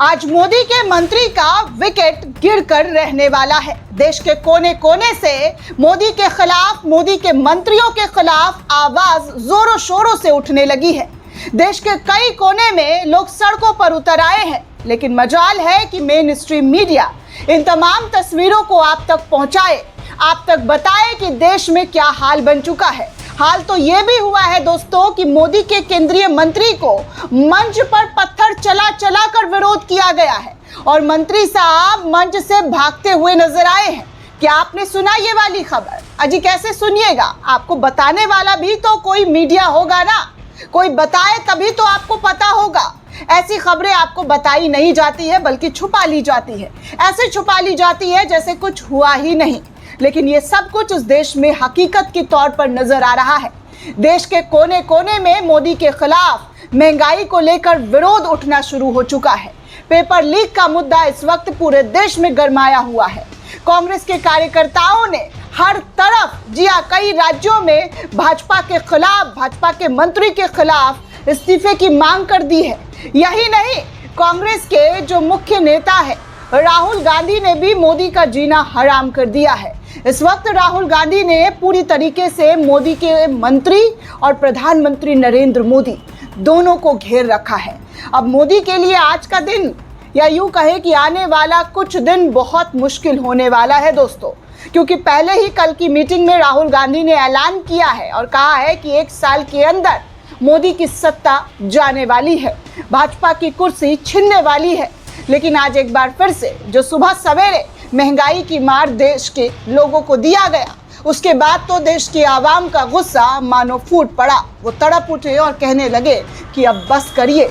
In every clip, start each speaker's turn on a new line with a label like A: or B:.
A: आज मोदी के मंत्री का विकेट गिरकर रहने वाला है। देश के कोने कोने से मोदी के खिलाफ, मोदी के मंत्रियों के खिलाफ आवाज जोरों शोरों से उठने लगी है। देश के कई कोने में लोग सड़कों पर उतर आए हैं, लेकिन मजाल है कि मेन स्ट्रीम मीडिया इन तमाम तस्वीरों को आप तक पहुंचाए, आप तक बताए कि देश में क्या हाल बन चुका है। हाल तो ये भी हुआ है दोस्तों कि मोदी के केंद्रीय मंत्री को मंच पर पत्थर चला चला कर विरोध किया गया है और मंत्री साहब मंच से भागते हुए नजर आए हैं। क्या आपने सुना ये वाली खबर? अजी कैसे सुनिएगा, आपको बताने वाला भी तो कोई मीडिया होगा ना, कोई बताए तभी तो आपको पता होगा। ऐसी खबरें आपको बताई नहीं जाती है बल्कि छुपा ली जाती है, ऐसे छुपा ली जाती है जैसे कुछ हुआ ही नहीं। लेकिन ये सब कुछ उस देश में हकीकत के तौर पर नजर आ रहा है। देश के कोने कोने में मोदी के खिलाफ महंगाई को लेकर विरोध उठना शुरू हो चुका है। पेपर लीक का मुद्दा इस वक्त पूरे देश में गरमाया हुआ है। कांग्रेस के कार्यकर्ताओं ने हर तरफ, जी हां, कई राज्यों में भाजपा के खिलाफ, भाजपा के मंत्री के खिलाफ इस्तीफे की मांग कर दी है। यही नहीं, कांग्रेस के जो मुख्य नेता है राहुल गांधी ने भी मोदी का जीना हराम कर दिया है। इस वक्त राहुल गांधी ने पूरी तरीके से मोदी के मंत्री और प्रधानमंत्री नरेंद्र मोदी दोनों को घेर रखा है। अब मोदी के लिए आज का दिन, या यूं कहे कि आने वाला कुछ दिन बहुत मुश्किल होने वाला है दोस्तों, क्योंकि पहले ही कल की मीटिंग में राहुल गांधी ने ऐलान किया है और कहा है कि 1 साल के अंदर मोदी की सत्ता जाने वाली है, भाजपा की कुर्सी छिनने वाली है। लेकिन आज एक बार फिर से जो सुबह सवेरे महंगाई की मार देश के लोगों को दिया गया, उसके बाद तो देश की आवाम का गुस्सा मानो फूट पड़ा। वो तड़प उठे और कहने लगे कि अब बस करिए।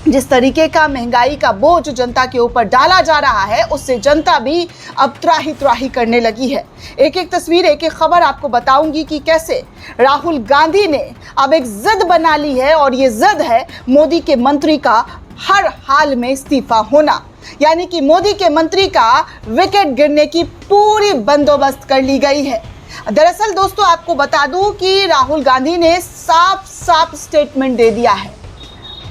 A: जिस तरीके का महंगाई का बोझ जनता के ऊपर डाला जा रहा है, उससे जनता भी अब त्राही त्राही करने लगी है। एक एक तस्वीर, एक एक खबर आपको बताऊंगी कि कैसे राहुल गांधी ने अब एक जिद बना ली है और ये जिद है मोदी के मंत्री का हर हाल में इस्तीफा होना, यानी कि मोदी के मंत्री का विकेट गिरने की पूरी बंदोबस्त कर ली गई है। दरअसल दोस्तों आपको बता दूं कि राहुल गांधी ने साफ साफ स्टेटमेंट दे दिया है,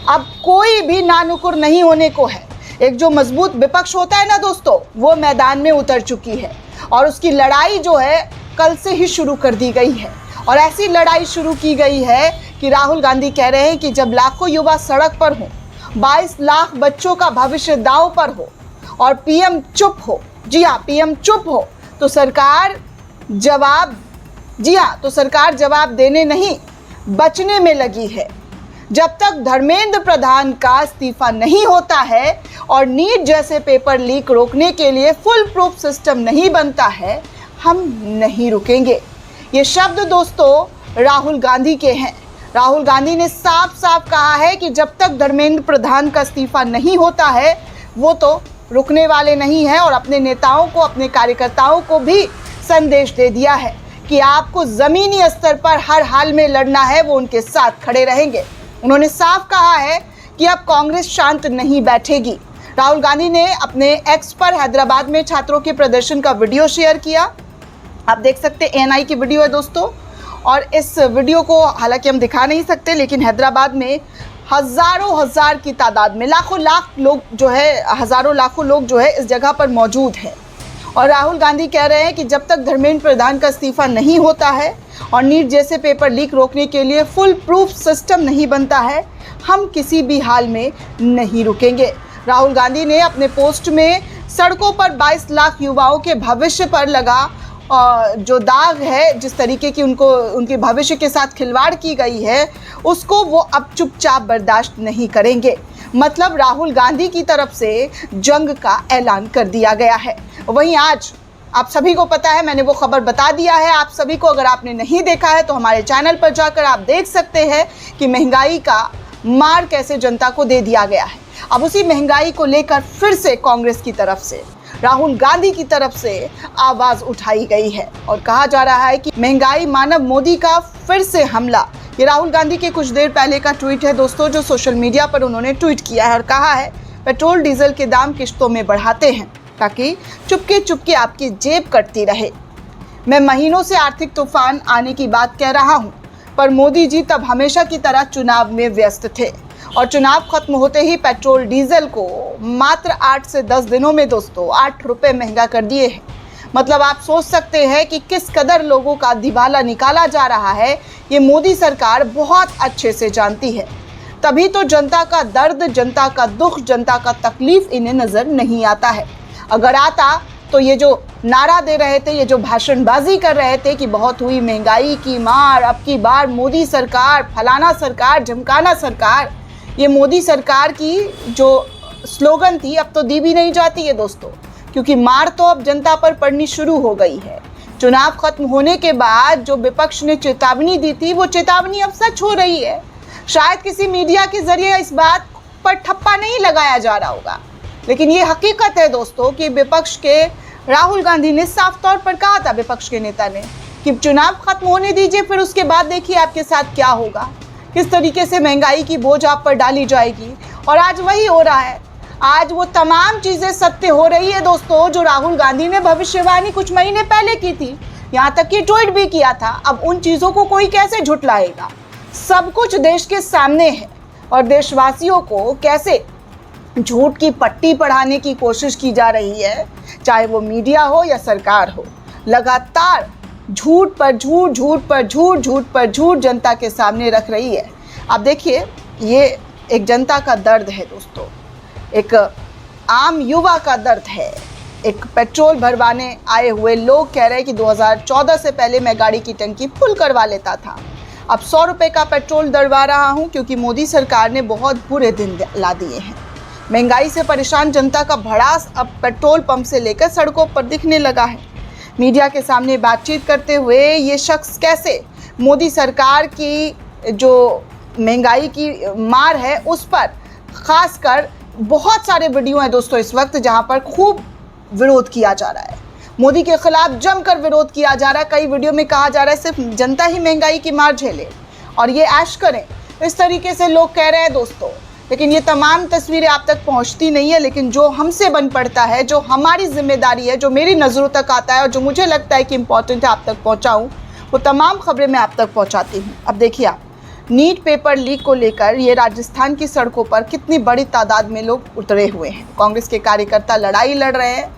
A: अब कोई भी नानुकुर नहीं होने को है। एक जो मजबूत विपक्ष होता है ना दोस्तों, वो मैदान में उतर चुकी है और उसकी लड़ाई जो है कल से ही शुरू कर दी गई है। और ऐसी लड़ाई शुरू की गई है कि राहुल गांधी कह रहे हैं कि जब लाखों युवा सड़क पर हों, 22 लाख बच्चों का भविष्य दांव पर हो और पीएम चुप हो, जी हाँ पीएम चुप हो, तो सरकार जवाब देने नहीं बचने में लगी है। जब तक धर्मेंद्र प्रधान का इस्तीफा नहीं होता है और नीट जैसे पेपर लीक रोकने के लिए फुल प्रूफ सिस्टम नहीं बनता है, हम नहीं रुकेंगे। ये शब्द दोस्तों राहुल गांधी के हैं। राहुल गांधी ने साफ साफ कहा है कि जब तक धर्मेंद्र प्रधान का इस्तीफा नहीं होता है, वो तो रुकने वाले नहीं हैं और अपने नेताओं को, अपने कार्यकर्ताओं को भी संदेश दे दिया है कि आपको ज़मीनी स्तर पर हर हाल में लड़ना है, वो उनके साथ खड़े रहेंगे। उन्होंने साफ कहा है कि अब कांग्रेस शांत नहीं बैठेगी। राहुल गांधी ने अपने एक्स पर हैदराबाद में छात्रों के प्रदर्शन का वीडियो शेयर किया। आप देख सकते हैं, एएनआई की वीडियो है दोस्तों, और इस वीडियो को हालांकि हम दिखा नहीं सकते, लेकिन हैदराबाद में हज़ारों हज़ार की तादाद में लाखों लाखों लोग जो है इस जगह पर मौजूद हैं। और राहुल गांधी कह रहे हैं कि जब तक धर्मेंद्र प्रधान का इस्तीफा नहीं होता है और नीट जैसे पेपर लीक रोकने के लिए फुल प्रूफ सिस्टम नहीं बनता है, हम किसी भी हाल में नहीं रुकेंगे। राहुल गांधी ने अपने पोस्ट में सड़कों पर 22 लाख युवाओं के भविष्य पर लगा जो दाग है, जिस तरीके की उनके भविष्य के साथ खिलवाड़ की गई है, उसको वो अब चुपचाप बर्दाश्त नहीं करेंगे। मतलब राहुल गांधी की तरफ से जंग का ऐलान कर दिया गया है। वहीं आज आप सभी को पता है, मैंने वो खबर बता दिया है आप सभी को। अगर आपने नहीं देखा है तो हमारे चैनल पर जाकर आप देख सकते हैं कि महंगाई का मार कैसे जनता को दे दिया गया है। अब उसी महंगाई को लेकर फिर से कांग्रेस की तरफ से, राहुल गांधी की तरफ से आवाज उठाई गई है और कहा जा रहा है कि महंगाई मानव मोदी का फिर से हमला। ये राहुल गांधी के कुछ देर पहले का ट्वीट है दोस्तों, जो सोशल मीडिया पर उन्होंने ट्वीट किया है और कहा है, पेट्रोल डीजल के दाम किश्तों में बढ़ाते हैं ताकि चुपके चुपके आपकी जेब कटती रहे। मैं महीनों से आर्थिक तूफान आने की बात कह रहा हूँ, पर मोदी जी तब हमेशा की तरह चुनाव में व्यस्त थे और चुनाव खत्म होते ही पेट्रोल डीजल को मात्र 8 से 10 दिनों में दोस्तों 8 रुपए महंगा कर दिए हैं। मतलब आप सोच सकते हैं कि किस कदर लोगों का दिवाला निकाला जा रहा है, ये मोदी सरकार बहुत अच्छे से जानती है। तभी तो जनता का दर्द, जनता का दुख, जनता का तकलीफ इन्हें नजर नहीं आता है। अगर आता तो ये जो नारा दे रहे थे, ये जो भाषणबाजी कर रहे थे कि बहुत हुई महंगाई की मार, अब की बार मोदी सरकार, फलाना सरकार, झमकाना सरकार, ये मोदी सरकार की जो स्लोगन थी अब तो दी भी नहीं जाती है दोस्तों, क्योंकि मार तो अब जनता पर पड़नी शुरू हो गई है। चुनाव खत्म होने के बाद जो विपक्ष ने चेतावनी दी थी, वो चेतावनी अब सच हो रही है। शायद किसी मीडिया के जरिए इस बात पर ठप्पा नहीं लगाया जा रहा होगा, लेकिन ये हकीकत है दोस्तों कि विपक्ष के राहुल गांधी ने साफ तौर पर कहा था, विपक्ष के नेता ने, कि चुनाव खत्म होने दीजिए, फिर उसके बाद देखिए आपके साथ क्या होगा, किस तरीके से महंगाई की बोझ आप पर डाली जाएगी। और आज वही हो रहा है। आज वो तमाम चीजें सत्य हो रही है दोस्तों, जो राहुल गांधी ने भविष्यवाणी कुछ महीने पहले की थी, यहाँ तक कि ट्वीट भी किया था। अब उन चीजों को कोई कैसे झुठलाएगा? सब कुछ देश के सामने है और देशवासियों को कैसे झूठ की पट्टी पढ़ाने की कोशिश की जा रही है, चाहे वो मीडिया हो या सरकार हो। लगातार झूठ पर झूठ, झूठ पर झूठ, झूठ पर झूठ जनता के सामने रख रही है। आप देखिए, ये एक जनता का दर्द है दोस्तों, एक आम युवा का दर्द है। एक पेट्रोल भरवाने आए हुए लोग कह रहे हैं कि 2014 से पहले मैं गाड़ी की टंकी फुल करवा लेता था, अब 100 रुपये का पेट्रोल डलवा रहा हूं क्योंकि मोदी सरकार ने बहुत बुरे दिन ला दिए हैं। महंगाई से परेशान जनता का भड़ास अब पेट्रोल पंप से लेकर सड़कों पर दिखने लगा है। मीडिया के सामने बातचीत करते हुए ये शख्स कैसे मोदी सरकार की जो महंगाई की मार है उस पर खासकर बहुत सारे वीडियो हैं दोस्तों इस वक्त, जहां पर खूब विरोध किया जा रहा है, मोदी के खिलाफ जमकर विरोध किया जा रहा है। कई वीडियो में कहा जा रहा है सिर्फ जनता ही महंगाई की मार झेले और ये ऐश करें, इस तरीके से लोग कह रहे हैं दोस्तों। लेकिन ये तमाम तस्वीरें आप तक पहुंचती नहीं है, लेकिन जो हमसे बन पड़ता है, जो हमारी जिम्मेदारी है, जो मेरी नज़रों तक आता है और जो मुझे लगता है कि इम्पोर्टेंट है आप तक पहुंचाऊं, वो तमाम खबरें मैं आप तक पहुंचाती हूं। अब देखिए आप, नीट पेपर लीक को लेकर ये राजस्थान की सड़कों पर कितनी बड़ी तादाद में लोग उतरे हुए हैं। कांग्रेस के कार्यकर्ता लड़ाई लड़ रहे हैं।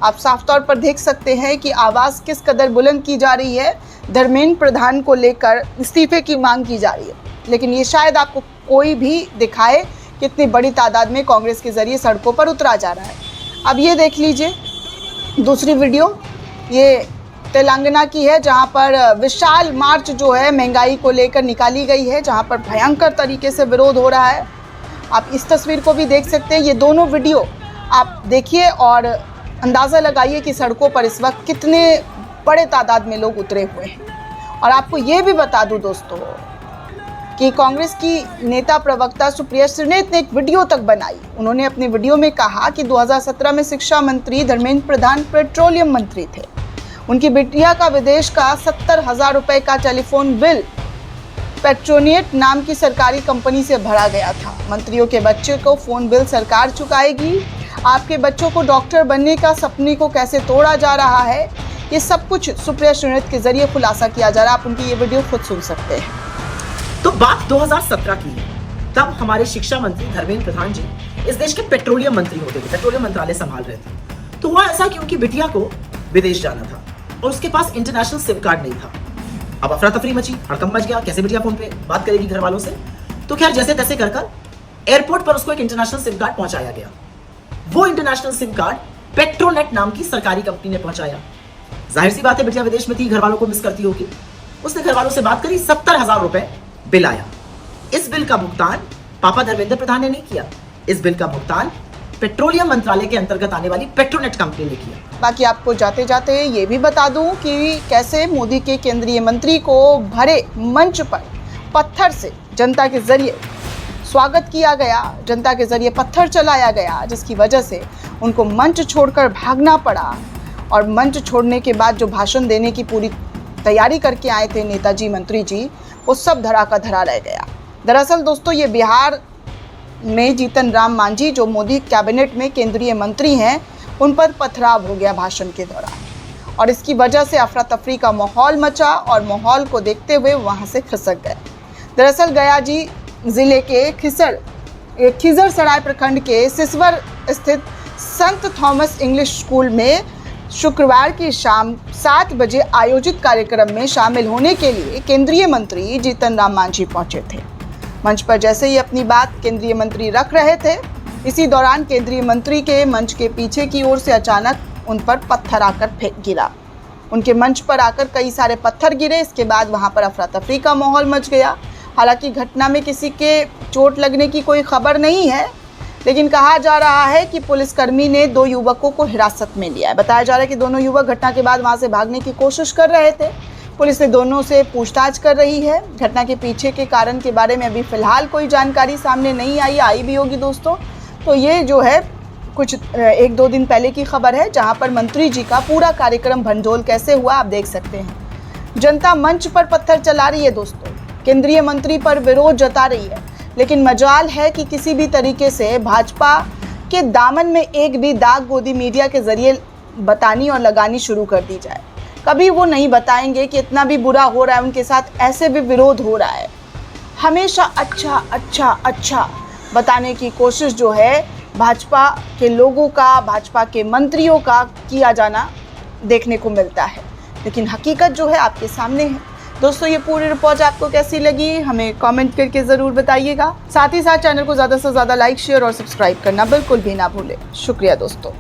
A: आप साफ तौर पर देख सकते हैं कि आवाज़ किस कदर बुलंद की जा रही है। धर्मेंद्र प्रधान को लेकर इस्तीफे की मांग की जा रही है, लेकिन ये शायद आपको कोई भी दिखाए कितनी बड़ी तादाद में कांग्रेस के जरिए सड़कों पर उतरा जा रहा है। अब ये देख लीजिए दूसरी वीडियो, ये तेलंगाना की है, जहां पर विशाल मार्च जो है महंगाई को लेकर निकाली गई है, जहां पर भयंकर तरीके से विरोध हो रहा है। आप इस तस्वीर को भी देख सकते हैं। ये दोनों वीडियो आप देखिए और अंदाज़ा लगाइए कि सड़कों पर इस वक्त कितने बड़े तादाद में लोग उतरे हुए हैं। और आपको ये भी बता दूं दोस्तों कि कांग्रेस की नेता प्रवक्ता सुप्रिया सुले ने एक वीडियो तक बनाई। उन्होंने अपने वीडियो में कहा कि 2017 में शिक्षा मंत्री धर्मेंद्र प्रधान पेट्रोलियम मंत्री थे। उनकी बिटिया का विदेश का 70,000 रुपये का टेलीफोन बिल पेट्रोनेट नाम की सरकारी कंपनी से भरा गया था। मंत्रियों के बच्चे को फ़ोन बिल सरकार चुकाएगी। आपके बच्चों को डॉक्टर बनने का सपने को कैसे तोड़ा जा रहा है, ये सब कुछ सुप्रिया सुले के जरिए खुलासा किया जा रहा है। आप उनकी ये वीडियो खुद सुन सकते हैं।
B: तो बात 2017 की है, तब हमारे शिक्षा मंत्री धर्मेंद्र प्रधान जी इस देश के पेट्रोलियम मंत्री होते थे, पेट्रोलियम मंत्रालय संभाल रहे थे। तो हुआ ऐसा कि उनकी बिटिया को विदेश जाना था और उसके पास इंटरनेशनल सिम कार्ड नहीं था। अब अफरा तफरी मची, हड़कंप मच गया, कैसे बिटिया फोन पे बात करेगी घर वालों से। तो खैर जैसे तैसे कर एयरपोर्ट पर उसको एक इंटरनेशनल सिम कार्ड पहुंचाया गया। वो इंटरनेशनल सिम कार्ड पेट्रोनेट नाम की सरकारी कंपनी ने पहुंचाया। जाहिर सी बात है बिटिया विदेश में थी, घर वालों को मिस करती होगी। उसने घर वालों से बात करी, 70,000 रुपए बिल आया। इस बिल का भुगतान पापा धर्मेंद्र प्रधान ने नहीं किया, इस बिल का भुगतान पेट्रोलियम मंत्रालय के अंतर्गत आने वाली पेट्रोनेट कंपनी ने किया।
A: बाकी आपको जाते जाते ये भी बता दूं कि कैसे मोदी के केंद्रीय मंत्री को भरे मंच पर पत्थर से जनता के जरिए स्वागत किया गया, जनता के जरिए पत्थर चलाया गया, जिसकी वजह से उनको मंच छोड़कर भागना पड़ा। और मंच छोड़ने के बाद जो भाषण देने की पूरी तैयारी करके आए थे नेताजी मंत्री जी, वो सब धरा का धरा रह गया। दरअसल दोस्तों ये बिहार में जीतन राम मांझी जो मोदी कैबिनेट में केंद्रीय मंत्री हैं, उन पर पथराव हो गया भाषण के दौरान और इसकी वजह से अफरा तफरी का माहौल मचा और माहौल को देखते हुए वहां से खिसक गए। दरअसल गया जी जिले के खिसर खिजरसराय प्रखंड के सिसवर स्थित संत थॉमस इंग्लिश स्कूल में शुक्रवार की शाम 7 बजे आयोजित कार्यक्रम में शामिल होने के लिए केंद्रीय मंत्री जीतन राम मांझी पहुंचे थे। मंच पर जैसे ही अपनी बात केंद्रीय मंत्री रख रहे थे, इसी दौरान केंद्रीय मंत्री के मंच के पीछे की ओर से अचानक उन पर पत्थर आकर फेंक गिरा। उनके मंच पर आकर कई सारे पत्थर गिरे। इसके बाद वहां पर अफरा तफरी का माहौल मच गया। हालांकि घटना में किसी के चोट लगने की कोई खबर नहीं है, लेकिन कहा जा रहा है कि पुलिसकर्मी ने 2 युवकों को हिरासत में लिया है। बताया जा रहा है कि दोनों युवक घटना के बाद वहां से भागने की कोशिश कर रहे थे। पुलिस ने दोनों से पूछताछ कर रही है। घटना के पीछे के कारण के बारे में अभी फिलहाल कोई जानकारी सामने नहीं आई भी होगी दोस्तों। तो ये जो है कुछ 1-2 दिन पहले की खबर है, जहां पर मंत्री जी का पूरा कार्यक्रम भंडोल कैसे हुआ आप देख सकते हैं। जनता मंच पर पत्थर चला रही है दोस्तों, केंद्रीय मंत्री पर विरोध जता रही है, लेकिन मजाल है कि किसी भी तरीके से भाजपा के दामन में एक भी दाग गोदी मीडिया के जरिए बतानी और लगानी शुरू कर दी जाए। कभी वो नहीं बताएंगे कि इतना भी बुरा हो रहा है उनके साथ, ऐसे भी विरोध हो रहा है। हमेशा अच्छा अच्छा अच्छा बताने की कोशिश जो है भाजपा के लोगों का, भाजपा के मंत्रियों का किया जाना देखने को मिलता है, लेकिन हकीकत जो है आपके सामने है। दोस्तों, ये पूरी रिपोर्ट आपको कैसी लगी हमें कमेंट करके ज़रूर बताइएगा। साथ ही साथ चैनल को ज़्यादा से ज़्यादा लाइक, शेयर और सब्सक्राइब करना बिल्कुल भी ना भूलें। शुक्रिया दोस्तों।